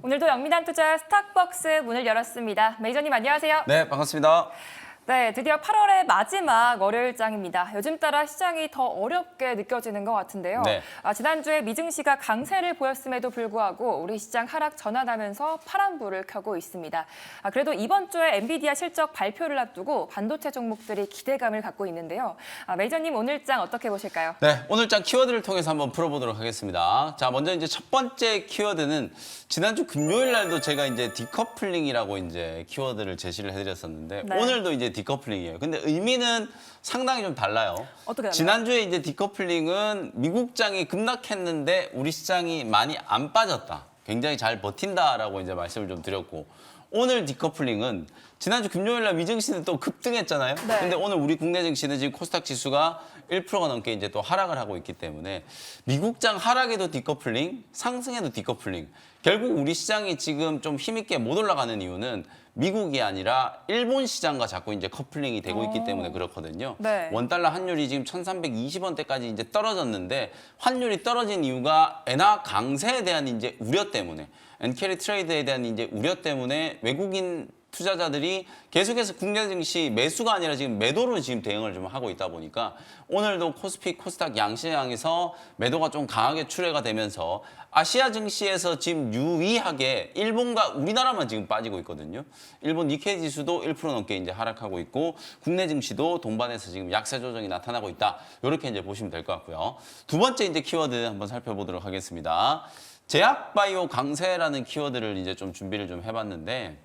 오늘도 영민한 투자 스탁벅스 문을 열었습니다. 매니저님 안녕하세요. 네, 반갑습니다. 네, 드디어 8월의 마지막 월요일장입니다. 요즘 따라 시장이 더 어렵게 느껴지는 것 같은데요. 네. 지난주에 미증시가 강세를 보였음에도 불구하고 우리 시장 하락 전환하면서 파란불을 켜고 있습니다. 그래도 이번 주에 엔비디아 실적 발표를 앞두고 반도체 종목들이 기대감을 갖고 있는데요. 매니저님 오늘장 어떻게 보실까요? 네, 오늘장 키워드를 통해서 한번 풀어보도록 하겠습니다. 자, 먼저 이제 첫 번째 키워드는 지난주 금요일 날도 제가 이제 디커플링이라고 이제 키워드를 제시를 해드렸었는데 네. 오늘도 이제 디커플링이에요. 근데 의미는 상당히 좀 달라요. 어떻게 달라요? 지난주에 이제 디커플링은 미국장이 급락했는데 우리 시장이 많이 안 빠졌다. 굉장히 잘 버틴다라고 이제 말씀을 좀 드렸고 오늘 디커플링은 지난주 금요일 날 미증시는 또 급등했잖아요. 네. 근데 오늘 우리 국내 증시는 지금 코스닥 지수가 1%가 넘게 이제 또 하락을 하고 있기 때문에 미국장 하락에도 디커플링, 상승에도 디커플링. 결국 우리 시장이 지금 좀 힘있게 못 올라가는 이유는 미국이 아니라 일본 시장과 자꾸 이제 커플링이 되고 있기 때문에 그렇거든요. 네. 원달러 환율이 지금 1,320원대까지 이제 떨어졌는데 환율이 떨어진 이유가 엔화 강세에 대한 이제 우려 때문에 엔캐리 트레이드에 대한 이제 우려 때문에 외국인 투자자들이 계속해서 국내 증시 매수가 아니라 지금 매도로 지금 대응을 좀 하고 있다 보니까 오늘도 코스피, 코스닥 양시장에서 매도가 좀 강하게 출회가 되면서 아시아 증시에서 지금 유의하게 일본과 우리나라만 지금 빠지고 있거든요. 일본 니케이 지수도 1% 넘게 이제 하락하고 있고 국내 증시도 동반해서 지금 약세 조정이 나타나고 있다. 이렇게 이제 보시면 될 것 같고요. 두 번째 이제 키워드 한번 살펴보도록 하겠습니다. 제약바이오 강세라는 키워드를 이제 좀 준비를 좀 해봤는데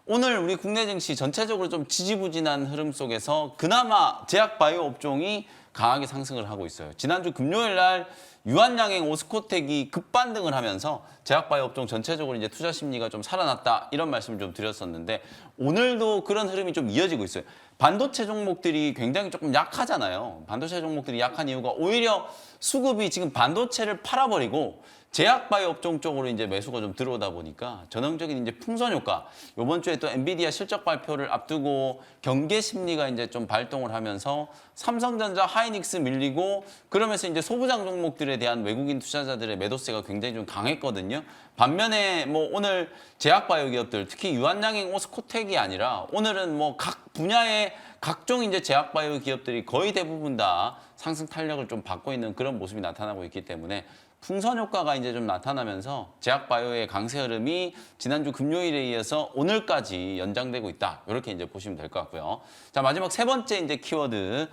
오늘 우리 국내 증시 전체적으로 좀 지지부진한 흐름 속에서 그나마 제약바이오 업종이 강하게 상승을 하고 있어요. 지난주 금요일 날 유한양행 오스코텍이 급반등을 하면서 제약바이오 업종 전체적으로 이제 투자 심리가 좀 살아났다 이런 말씀을 좀 드렸었는데 오늘도 그런 흐름이 좀 이어지고 있어요. 반도체 종목들이 굉장히 조금 약하잖아요. 반도체 종목들이 약한 이유가 오히려 수급이 지금 반도체를 팔아버리고 제약바이오 업종 쪽으로 이제 매수가 좀 들어오다 보니까 전형적인 이제 풍선 효과. 이번 주에 또 엔비디아 실적 발표를 앞두고 경계 심리가 이제 좀 발동을 하면서 삼성전자, 하이닉스 밀리고 그러면서 이제 소부장 종목들에 대한 외국인 투자자들의 매도세가 굉장히 좀 강했거든요. 반면에 뭐 오늘 제약바이오 기업들 특히 유한양행 오스코텍이 아니라 오늘은 뭐 각 분야의 각종 이제 제약바이오 기업들이 거의 대부분 다 상승 탄력을 좀 받고 있는 그런 모습이 나타나고 있기 때문에 풍선 효과가 이제 좀 나타나면서 제약바이오의 강세 흐름이 지난주 금요일에 이어서 오늘까지 연장되고 있다. 이렇게 이제 보시면 될 것 같고요. 자, 마지막 세 번째 이제 키워드.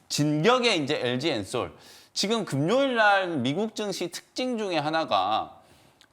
진격의 이제 LG엔솔. 지금 금요일 날 미국 증시 특징 중에 하나가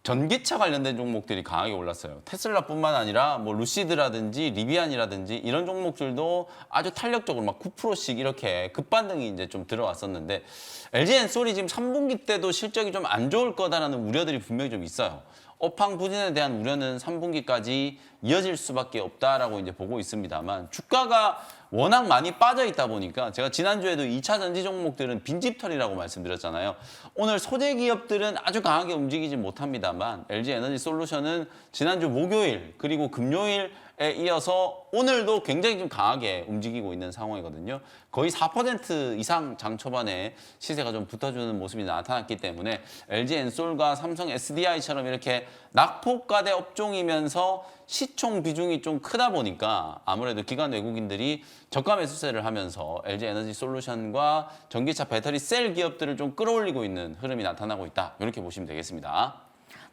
전기차 관련된 종목들이 강하게 올랐어요. 테슬라뿐만 아니라 뭐 루시드라든지 리비안이라든지 이런 종목들도 아주 탄력적으로 막 9%씩 이렇게 급반등이 이제 좀 들어왔었는데 LG엔솔이 지금 3분기 때도 실적이 좀 안 좋을 거다라는 우려들이 분명히 좀 있어요. 업황 부진에 대한 우려는 3분기까지 이어질 수밖에 없다라고 이제 보고 있습니다만 주가가 워낙 많이 빠져 있다 보니까 제가 지난주에도 2차 전지 종목들은 빈집털이라고 말씀드렸잖아요. 오늘 소재 기업들은 아주 강하게 움직이지 못합니다만 LG에너지솔루션은 지난주 목요일 그리고 금요일에 이어서 오늘도 굉장히 좀 강하게 움직이고 있는 상황이거든요. 거의 4% 이상 장 초반에 시세가 좀 붙어주는 모습이 나타났기 때문에 LG엔솔과 삼성 SDI처럼 이렇게 낙폭과대 업종이면서 시총 비중이 좀 크다 보니까 아무래도 기관 외국인들이 저가 매수세를 하면서 LG에너지솔루션과 전기차 배터리 셀 기업들을 좀 끌어올리고 있는 흐름이 나타나고 있다. 이렇게 보시면 되겠습니다.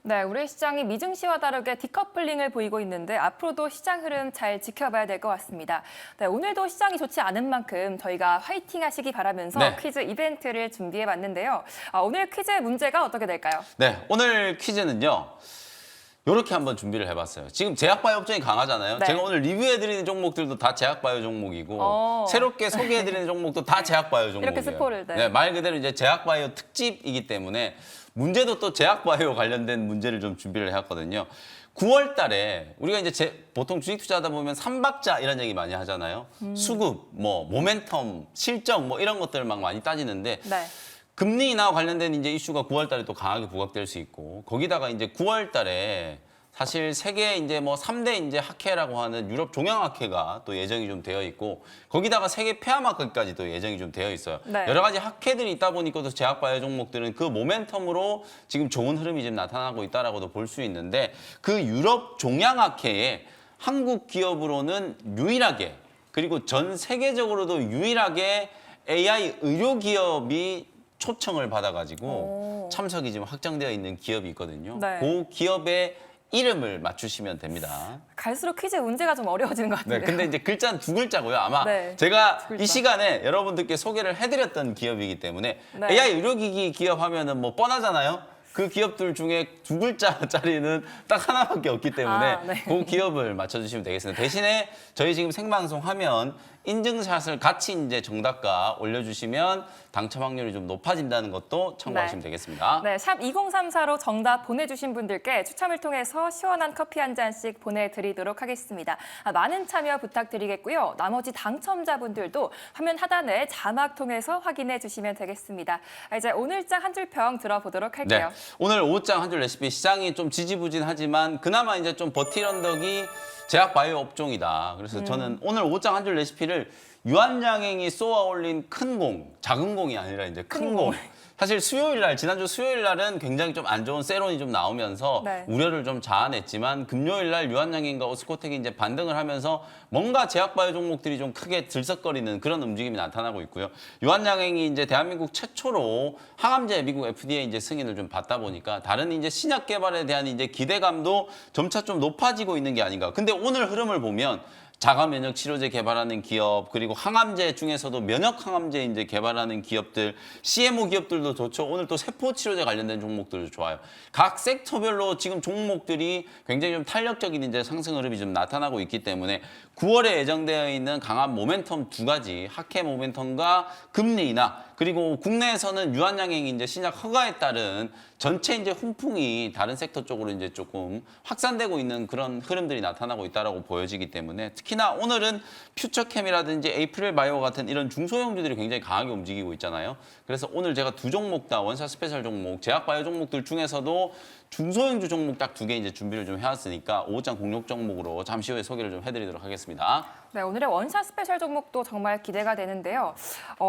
네, 우리 시장이 미증시와 다르게 디커플링을 보이고 있는데 앞으로도 시장 흐름 잘 지켜봐야 될 것 같습니다. 네, 오늘도 시장이 좋지 않은 만큼 저희가 화이팅 하시기 바라면서 네. 퀴즈 이벤트를 준비해봤는데요. 오늘 퀴즈 문제가 어떻게 될까요? 네, 오늘 퀴즈는요. 이렇게 한번 준비를 해봤어요. 지금 제약바이오 업종이 강하잖아요. 네. 제가 오늘 리뷰해드리는 종목들도 다 제약바이오 종목이고 새롭게 소개해드리는 종목도 다 제약바이오 종목이에요. 이렇게 스포를, 네. 네, 말 그대로 이제 제약바이오 특집이기 때문에 문제도 또 제약바이오 관련된 문제를 좀 준비를 해왔거든요. 9월 달에 우리가 이제 보통 주식 투자하다 보면 삼박자 이런 얘기 많이 하잖아요. 수급, 뭐 모멘텀, 실적 뭐 이런 것들을 막 많이 따지는데 네. 금리 인하와 관련된 이제 이슈가 9월 달에 또 강하게 부각될 수 있고 거기다가 이제 9월 달에 사실 세계 이제 뭐 3대 이제 학회라고 하는 유럽 종양학회가 또 예정이 좀 되어 있고 거기다가 세계 폐암학회까지도 예정이 좀 되어 있어요. 네. 여러 가지 학회들이 있다 보니까 또 제약바이오 종목들은 그 모멘텀으로 지금 좋은 흐름이 좀 나타나고 있다라고도 볼 수 있는데 그 유럽 종양학회에 한국 기업으로는 유일하게 그리고 전 세계적으로도 유일하게 AI 의료 기업이 초청을 받아가지고 참석이 지금 확정되어 있는 기업이 있거든요. 네. 그 기업의 이름을 맞추시면 됩니다. 갈수록 퀴즈 문제가 좀 어려워지는 것 네, 같은데요. 근데 이제 글자는 두 글자고요. 아마 네, 제가 두 글자. 이 시간에 여러분들께 소개를 해드렸던 기업이기 때문에 네. AI 의료기기 기업 하면은 뭐 뻔하잖아요. 그 기업들 중에 두 글자짜리는 딱 하나밖에 없기 때문에 아, 네. 그 기업을 맞춰주시면 되겠습니다. 대신에 저희 지금 생방송 하면 인증샷을 같이 이제 정답과 올려주시면 당첨 확률이 좀 높아진다는 것도 참고하시면 네. 되겠습니다. 네, 샵 2034로 정답 보내주신 분들께 추첨을 통해서 시원한 커피 한 잔씩 보내드리도록 하겠습니다. 많은 참여 부탁드리겠고요. 나머지 당첨자분들도 화면 하단에 자막 통해서 확인해 주시면 되겠습니다. 이제 오늘장 한 줄 평 들어보도록 할게요. 네, 오늘 오후장 한 줄 레시피 시장이 좀 지지부진하지만 그나마 이제 좀 버틸 언덕이 제약 바이오 업종이다. 그래서 저는 오늘 오후장 한 줄 레시피를 유한양행이 쏘아 올린 큰 공, 작은 공이 아니라 이제 큰 공. 사실 수요일 날, 지난주 수요일 날은 굉장히 좀 안 좋은 세론이 좀 나오면서 네. 우려를 좀 자아냈지만 금요일 날 유한양행과 오스코텍이 이제 반등을 하면서 뭔가 제약바이오 종목들이 좀 크게 들썩거리는 그런 움직임이 나타나고 있고요. 유한양행이 이제 대한민국 최초로 항암제 미국 FDA 이제 승인을 좀 받다 보니까 다른 이제 신약 개발에 대한 이제 기대감도 점차 좀 높아지고 있는 게 아닌가. 근데 오늘 흐름을 보면 자가 면역 치료제 개발하는 기업 그리고 항암제 중에서도 면역 항암제 이제 개발하는 기업들 CMO 기업들도 좋죠. 오늘 또 세포 치료제 관련된 종목들도 좋아요. 각 섹터별로 지금 종목들이 굉장히 좀 탄력적인 이제 상승 흐름이 좀 나타나고 있기 때문에 9월에 예정되어 있는 강한 모멘텀 두 가지 학회 모멘텀과 금리 인하 그리고 국내에서는 유한양행이 이제 신약 허가에 따른 전체 이제 훈풍이 다른 섹터 쪽으로 이제 조금 확산되고 있는 그런 흐름들이 나타나고 있다라고 보여지기 때문에 특히나 오늘은 퓨처캠이라든지 에이프릴 바이오 같은 이런 중소형주들이 굉장히 강하게 움직이고 있잖아요. 그래서 오늘 제가 두 종목 다 원샷 스페셜 종목, 제약 바이오 종목들 중에서도 중소형주 종목 딱 두 개 이제 준비를 좀 해왔으니까 오후장 공략 종목으로 잠시 후에 소개를 좀 해드리도록 하겠습니다. 네, 오늘의 원샷 스페셜 종목도 정말 기대가 되는데요.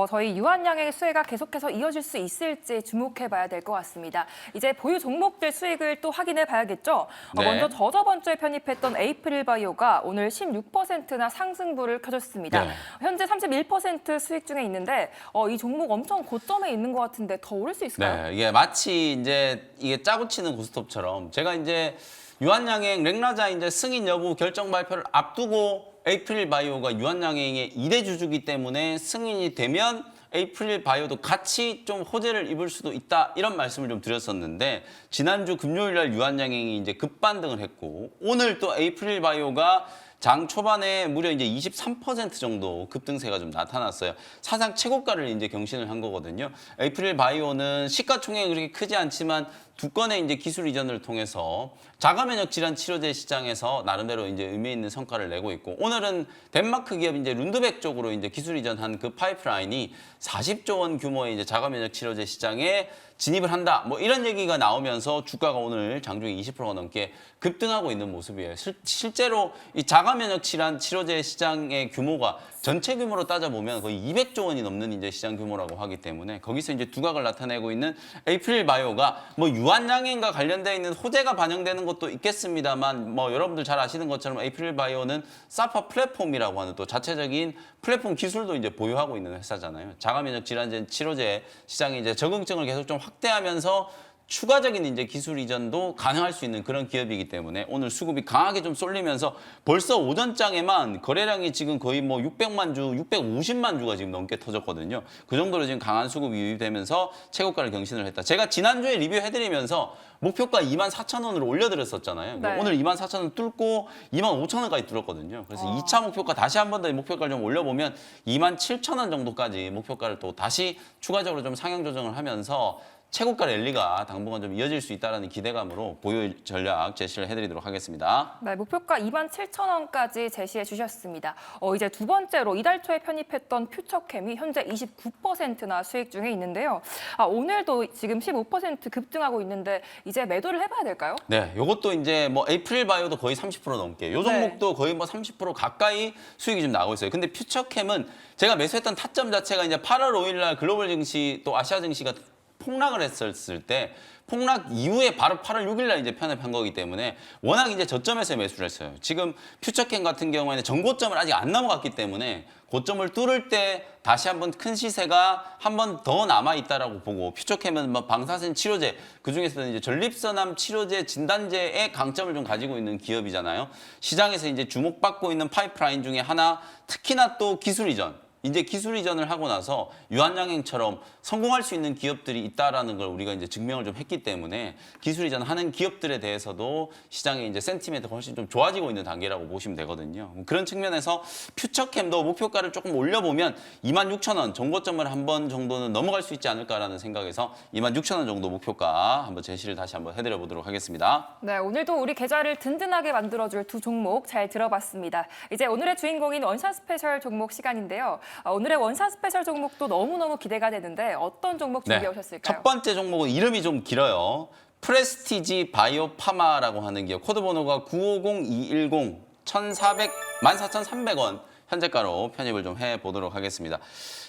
저희 유한양의 수혜가 계속해서 이어질 수 있을지 주목해봐야 될 것 같습니다. 이제 보유 종목들 수익을 또 확인해 봐야겠죠. 네. 먼저 저저번 주에 편입했던 에이프릴 바이오가 오늘 16%나 상승부를 켜줬습니다. 네. 현재 31% 수익 중에 있는데 이 종목 엄청 고점에 있는 것 같은데 더 오를 수 있을까요? 네, 이게 마치 이제 이게 짜고 치는 고스톱처럼 제가 이제 유한양행 렉라자 이제 승인 여부 결정 발표를 앞두고 에이프릴 바이오가 유한양행의 2대 주주기 때문에 승인이 되면 에이프릴 바이오도 같이 좀 호재를 입을 수도 있다 이런 말씀을 좀 드렸었는데 지난주 금요일 날 유한양행이 이제 급반등을 했고 오늘 또 에이프릴 바이오가 장 초반에 무려 이제 23% 정도 급등세가 좀 나타났어요. 사상 최고가를 이제 경신을 한 거거든요. 에이프릴 바이오는 시가총액이 그렇게 크지 않지만 두 건의 이제 기술 이전을 통해서 자가면역 질환 치료제 시장에서 나름대로 이제 의미 있는 성과를 내고 있고 오늘은 덴마크 기업 이제 룬드백 쪽으로 이제 기술 이전한 그 파이프라인이 40조 원 규모의 이제 자가면역 치료제 시장에 진입을 한다. 뭐 이런 얘기가 나오면서 주가가 오늘 장중에 20%가 넘게 급등하고 있는 모습이에요. 실제로 이 자가면역 질환 치료제 시장의 규모가 전체 규모로 따져보면 거의 200조 원이 넘는 이제 시장 규모라고 하기 때문에 거기서 이제 두각을 나타내고 있는 에이프릴 바이오가 뭐 유한양행과 관련되어 있는 호재가 반영되는 것도 있겠습니다만 뭐 여러분들 잘 아시는 것처럼 에이프릴 바이오는 사파 플랫폼이라고 하는 또 자체적인 플랫폼 기술도 이제 보유하고 있는 회사잖아요. 자가면역 질환제 치료제 시장에 이제 적응증을 계속 좀 확대하면서 추가적인 이제 기술 이전도 가능할 수 있는 그런 기업이기 때문에 오늘 수급이 강하게 좀 쏠리면서 벌써 오전장에만 거래량이 지금 거의 뭐 600만 주, 650만 주가 지금 넘게 터졌거든요. 그 정도로 지금 강한 수급이 유입되면서 최고가를 경신을 했다. 제가 지난주에 리뷰해드리면서 목표가 24,000원으로 올려드렸었잖아요. 네. 오늘 24,000원 뚫고 25,000원까지 뚫었거든요. 그래서 2차 목표가 다시 한 번 더 목표가를 좀 올려보면 27,000원 정도까지 목표가를 또 다시 추가적으로 좀 상향 조정을 하면서 최고가 랠리가 당분간 좀 이어질 수 있다는 기대감으로 보유 전략 제시를 해드리도록 하겠습니다. 네, 목표가 27,000원까지 제시해 주셨습니다. 이제 두 번째로 이달 초에 편입했던 퓨처캠이 현재 29%나 수익 중에 있는데요. 오늘도 지금 15% 급등하고 있는데 이제 매도를 해봐야 될까요? 네, 요것도 이제 뭐 에이프릴 바이오도 거의 30% 넘게, 요 종목도 거의 뭐 30% 가까이 수익이 좀 나오고 있어요. 근데 퓨처캠은 제가 매수했던 타점 자체가 이제 8월 5일 날 글로벌 증시 또 아시아 증시가 폭락을 했었을 때 폭락 이후에 바로 8월 6일 날 이제 편입한 거기 때문에 워낙 이제 저점에서 매수를 했어요. 지금 퓨처캠 같은 경우에는 전고점을 아직 안 넘어갔기 때문에 고점을 뚫을 때 다시 한번 큰 시세가 한 번 더 남아 있다라고 보고, 퓨처캠은 뭐 방사선 치료제, 그중에서도 이제 전립선암 치료제 진단제의 강점을 좀 가지고 있는 기업이잖아요. 시장에서 이제 주목받고 있는 파이프라인 중에 하나, 특히나 또 기술 이전. 이제 기술 이전을 하고 나서 유한양행처럼 성공할 수 있는 기업들이 있다라는 걸 우리가 이제 증명을 좀 했기 때문에 기술 이전하는 기업들에 대해서도 시장의 이제 센티멘트가 훨씬 좀 좋아지고 있는 단계라고 보시면 되거든요. 그런 측면에서 퓨처캠도 목표가를 조금 올려보면 26,000원 정고점을 한 번 정도는 넘어갈 수 있지 않을까라는 생각에서 26,000원 정도 목표가 한번 제시를 다시 한번 해드려 보도록 하겠습니다. 네, 오늘도 우리 계좌를 든든하게 만들어줄 두 종목 잘 들어봤습니다. 이제 오늘의 주인공인 원샷 스페셜 종목 시간인데요. 오늘의 원샷 스페셜 종목도 너무너무 기대가 되는데 어떤 종목 준비해 오셨을까요? 첫 번째 종목은 이름이 좀 길어요. 프레스티지 바이오파마라고 하는 기업, 코드 번호가 950210, 14,300원 현재가로 편입을 좀 해보도록 하겠습니다.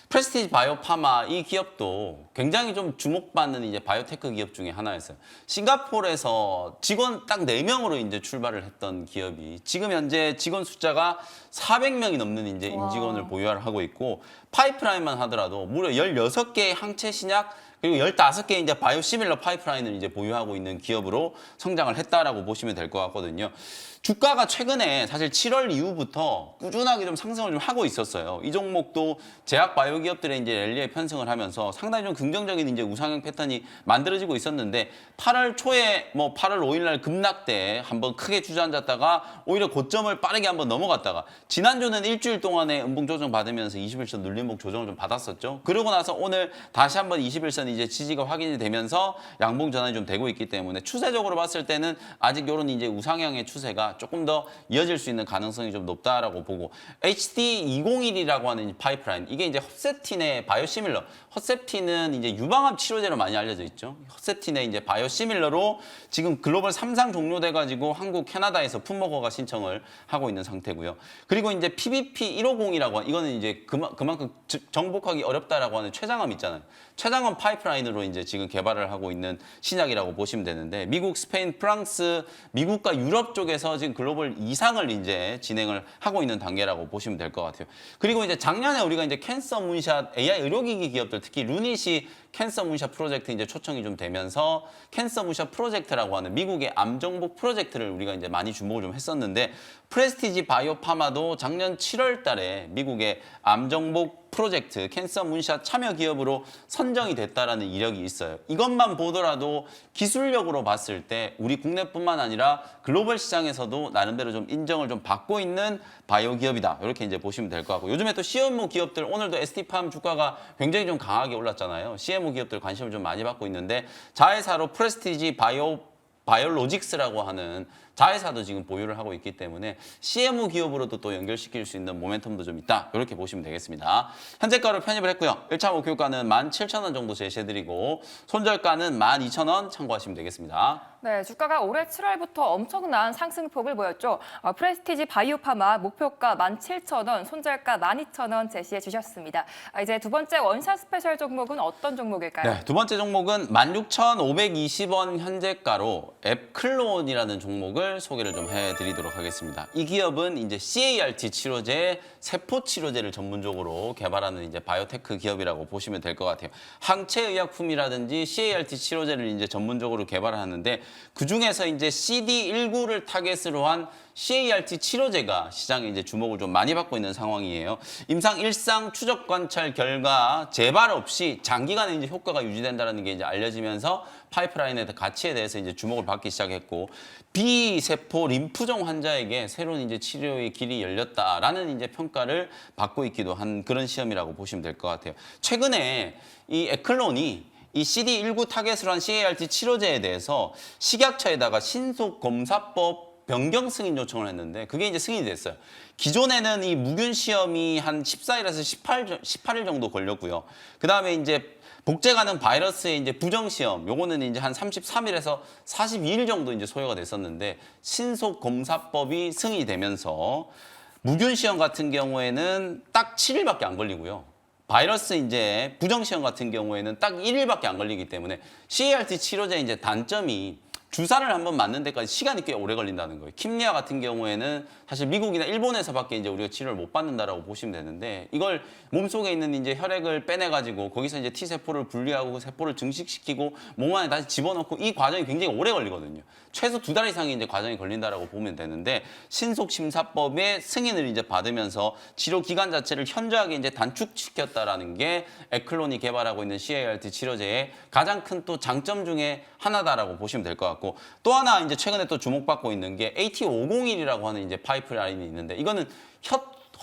프레스티지 바이오파마, 이 기업도 굉장히 좀 주목받는 이제 바이오테크 기업 중에 하나였어요. 싱가포르에서 직원 딱 4명으로 이제 출발을 했던 기업이 지금 현재 직원 숫자가 400명이 넘는 이제 임직원을 보유하고 있고, 파이프라인만 하더라도 무려 16개의 항체 신약 그리고 15개의 이제 바이오시밀러 파이프라인을 이제 보유하고 있는 기업으로 성장을 했다라고 보시면 될 것 같거든요. 주가가 최근에 사실 7월 이후부터 꾸준하게 좀 상승을 좀 하고 있었어요. 이 종목도 제약 바이오 기업들의 이제 랠리에 편승을 하면서 상당히 좀 긍정적인 이제 우상향 패턴이 만들어지고 있었는데, 8월 초에 뭐 8월 5일 날 급락 때 한번 크게 주저앉았다가 오히려 고점을 빠르게 한번 넘어갔다가, 지난주는 일주일 동안에 음봉 조정 받으면서 21선 눌림목 조정을 좀 받았었죠. 그러고 나서 오늘 다시 한번 21선 이제 지지가 확인이 되면서 양봉 전환이 좀 되고 있기 때문에 추세적으로 봤을 때는 아직 이런 이제 우상향의 추세가 조금 더 이어질 수 있는 가능성이 좀 높다라고 보고, HD201이라고 하는 파이프라인, 이게 이제 헛세틴의 바이오시밀러, 헛세틴은 이제 유방암 치료제로 많이 알려져 있죠. 헛세틴의 이제 바이오시밀러로 지금 글로벌 3상 종료돼 가지고 한국, 캐나다에서 품목허가 신청을 하고 있는 상태고요. 그리고 이제 PBP150이라고 하는, 이거는 이제 그만큼 정복하기 어렵다라고 하는 췌장암 있잖아요. 췌장암 파이프라인으로 이제 지금 개발을 하고 있는 신약이라고 보시면 되는데, 미국, 스페인, 프랑스, 미국과 유럽 쪽에서 지금 글로벌 2상을 이제 진행을 하고 있는 단계라고 보시면 될 것 같아요. 그리고 이제 작년에 우리가 이제 캔서 문샷, AI 의료기기 기업들, 특히 루닛이 캔서 문샷 프로젝트 이제 초청이 좀 되면서 캔서 문샷 프로젝트라고 하는 미국의 암 정복 프로젝트를 우리가 이제 많이 주목을 좀 했었는데, 프레스티지 바이오파마도 작년 7월 달에 미국의 암 정복 프로젝트 캔서 문샷 참여 기업으로 선정이 됐다라는 이력이 있어요. 이것만 보더라도 기술력으로 봤을 때 우리 국내뿐만 아니라 글로벌 시장에서도 나름대로 좀 인정을 좀 받고 있는 바이오 기업이다. 이렇게 이제 보시면 될 것 같고, 요즘에 또 CMO 기업들, 오늘도 ST팜 주가가 굉장히 좀 강하게 올랐잖아요. CMO 기업들 관심을 좀 많이 받고 있는데, 자회사로 프레스티지 바이오로직스라고 하는 자회사도 지금 보유를 하고 있기 때문에 CMO 기업으로도 또 연결시킬 수 있는 모멘텀도 좀 있다. 이렇게 보시면 되겠습니다. 현재가로 편입을 했고요. 1차 목표가는 17,000원 정도 제시해드리고, 손절가는 12,000원 참고하시면 되겠습니다. 네, 주가가 올해 7월부터 엄청난 상승폭을 보였죠. 프레스티지 바이오파마 목표가 17,000원, 손절가 12,000원 제시해 주셨습니다. 이제 두 번째 원샷 스페셜 종목은 어떤 종목일까요? 네, 두 번째 종목은 16,520원 현재가로 앱클론이라는 종목을 소개를 좀 해드리도록 하겠습니다. 이 기업은 이제 CAR-T 치료제, 세포 치료제를 전문적으로 개발하는 이제 바이오테크 기업이라고 보시면 될 것 같아요. 항체 의약품이라든지 CAR-T 치료제를 이제 전문적으로 개발하는데, 그 중에서 이제 CD19를 타겟으로 한 CAR-T 치료제가 시장에 이제 주목을 좀 많이 받고 있는 상황이에요. 임상 1상 추적 관찰 결과 재발 없이 장기간에 이제 효과가 유지된다는 게 이제 알려지면서 파이프라인의 가치에 대해서 이제 주목을 받기 시작했고, B세포 림프종 환자에게 새로운 이제 치료의 길이 열렸다라는 이제 평가를 받고 있기도 한 그런 시험이라고 보시면 될 것 같아요. 최근에 이 에클론이 이 CD19 타겟으로 한 CART 치료제에 대해서 식약처에다가 신속검사법 변경 승인 요청을 했는데 그게 이제 승인이 됐어요. 기존에는 이 무균 시험이 한 14일에서 18일 정도 걸렸고요. 그다음에 이제 복제 가능 바이러스의 이제 부정 시험 요거는 이제 한 33일에서 42일 정도 이제 소요가 됐었는데 신속 검사법이 승인이 되면서 무균 시험 같은 경우에는 딱 7일밖에 안 걸리고요. 바이러스 이제 부정 시험 같은 경우에는 딱 1일밖에 안 걸리기 때문에 CART 치료제 이제 단점이 주사를 한번 맞는 데까지 시간이 꽤 오래 걸린다는 거예요. 킴리아 같은 경우에는 사실 미국이나 일본에서밖에 이제 우리가 치료를 못 받는다라고 보시면 되는데 이걸 몸속에 있는 이제 혈액을 빼내가지고 거기서 이제 T 세포를 분리하고 그 세포를 증식시키고 몸 안에 다시 집어넣고 이 과정이 굉장히 오래 걸리거든요. 최소 2달 이상의 이제 과정이 걸린다라고 보면 되는데 신속 심사법의 승인을 이제 받으면서 치료 기간 자체를 현저하게 이제 단축시켰다라는 게 에클론이 개발하고 있는 CART 치료제의 가장 큰 또 장점 중에 하나다라고 보시면 될 것 같고 또 하나 이제 최근에 또 주목받고 있는 게 AT501이라고 하는 이제 파이프라인이 있는데 이거는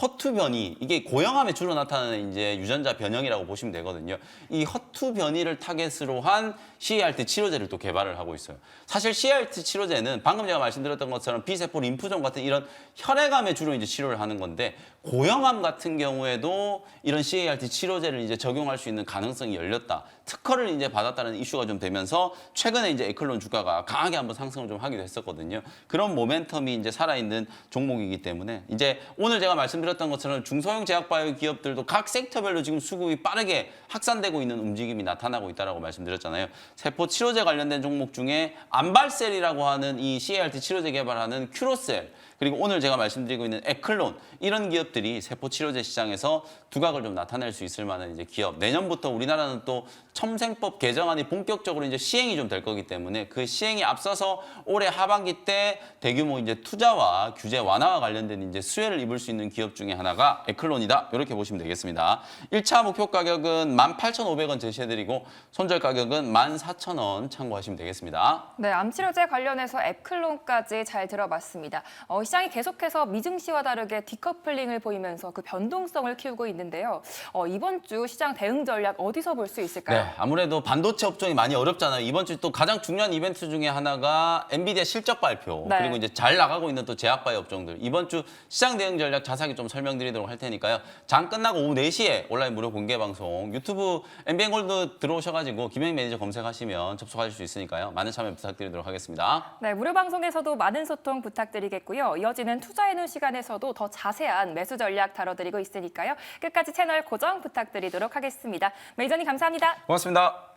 허투 변이 이게 고형암에 주로 나타나는 이제 유전자 변형이라고 보시면 되거든요. 이 허투 변이를 타겟으로 한 CART 치료제를 또 개발을 하고 있어요. 사실 CART 치료제는 방금 제가 말씀드렸던 것처럼 비세포 림프종 같은 이런 혈액암에 주로 이제 치료를 하는 건데 고형암 같은 경우에도 이런 CART 치료제를 이제 적용할 수 있는 가능성이 열렸다. 특허를 이제 받았다는 이슈가 좀 되면서 최근에 이제 에클론 주가가 강하게 한번 상승을 좀 하기도 했었거든요. 그런 모멘텀이 이제 살아있는 종목이기 때문에 이제 오늘 제가 말씀드렸던 것처럼 중소형 제약바이오 기업들도 각 섹터별로 지금 수급이 빠르게 확산되고 있는 움직임이 나타나고 있다라고 말씀드렸잖아요. 세포 치료제 관련된 종목 중에 안발셀이라고 하는 이 CART 치료제 개발하는 큐로셀 그리고 오늘 제가 말씀드리고 있는 에클론 이런 기업들이 세포 치료제 시장에서 두각을 좀 나타낼 수 있을 만한 이제 기업. 내년부터 우리나라는 또 첨생법 개정안이 본격적으로 이제 시행이 좀 될 거기 때문에 그 시행이 앞서서 올해 하반기 때 대규모 이제 투자와 규제 완화와 관련된 이제 수혜를 입을 수 있는 기업 중에 하나가 에클론이다. 이렇게 보시면 되겠습니다. 1차 목표 가격은 18,500원 제시해드리고 손절 가격은 14,000원 참고하시면 되겠습니다. 네, 암치료제 관련해서 에클론까지 잘 들어봤습니다. 시장이 계속해서 미증시와 다르게 디커플링을 보이면서 그 변동성을 키우고 있는데요. 이번 주 시장 대응 전략 어디서 볼 수 있을까요? 네, 아무래도 반도체 업종이 많이 어렵잖아요. 이번 주 또 가장 중요한 이벤트 중에 하나가 엔비디아 실적 발표 네. 그리고 이제 잘 나가고 있는 또 제약바이오 업종들 이번 주 시장 대응 전략 자세하게 좀 설명드리도록 할 테니까요. 장 끝나고 오후 4시에 온라인 무료 공개 방송 유튜브 MBN골드 들어오셔가지고 김영희 매니저 검색하시면 접속하실 수 있으니까요. 많은 참여 부탁드리도록 하겠습니다. 네, 무료 방송에서도 많은 소통 부탁드리겠고요. 이어지는 투자해놓은 시간에서도 더 자세한 매수 전략 다뤄드리고 있으니까요. 끝까지 채널 고정 부탁드리도록 하겠습니다. 매니저님 감사합니다. 고맙습니다.